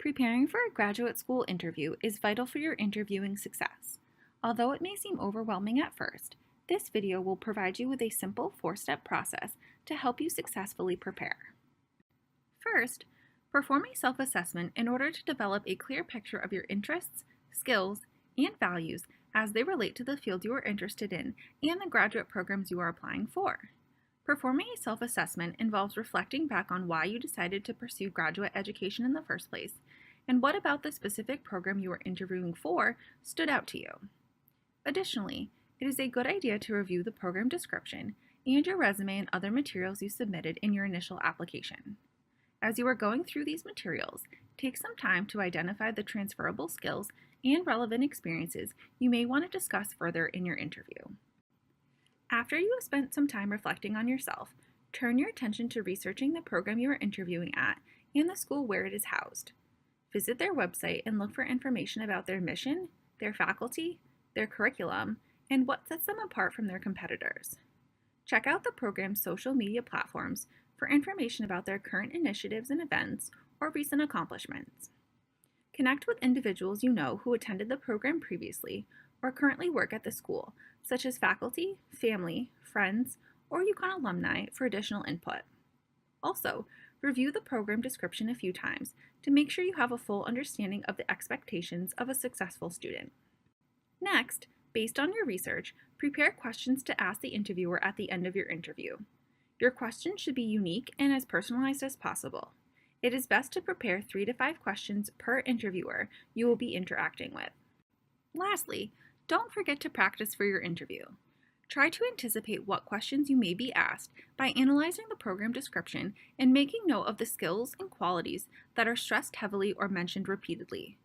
Preparing for a graduate school interview is vital for your interviewing success. Although it may seem overwhelming at first, this video will provide you with a simple 4-step process to help you successfully prepare. First, perform a self-assessment in order to develop a clear picture of your interests, skills, and values as they relate to the field you are interested in and the graduate programs you are applying for. Performing a self-assessment involves reflecting back on why you decided to pursue graduate education in the first place, and what about the specific program you are interviewing for stood out to you. Additionally, it is a good idea to review the program description and your resume and other materials you submitted in your initial application. As you are going through these materials, take some time to identify the transferable skills and relevant experiences you may want to discuss further in your interview. After you have spent some time reflecting on yourself, turn your attention to researching the program you are interviewing at and the school where it is housed. Visit their website and look for information about their mission, their faculty, their curriculum, and what sets them apart from their competitors. Check out the program's social media platforms for information about their current initiatives and events or recent accomplishments. Connect with individuals you know who attended the program previously or currently work at the school, such as faculty, family, friends, or UConn alumni for additional input. Also, review the program description a few times to make sure you have a full understanding of the expectations of a successful student. Next, based on your research, prepare questions to ask the interviewer at the end of your interview. Your questions should be unique and as personalized as possible. It is best to prepare 3 to 5 questions per interviewer you will be interacting with. Lastly, don't forget to practice for your interview. Try to anticipate what questions you may be asked by analyzing the program description and making note of the skills and qualities that are stressed heavily or mentioned repeatedly.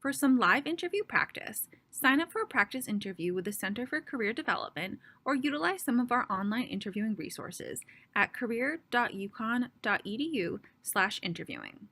For some live interview practice, sign up for a practice interview with the Center for Career Development or utilize some of our online interviewing resources at career.uconn.edu/interviewing.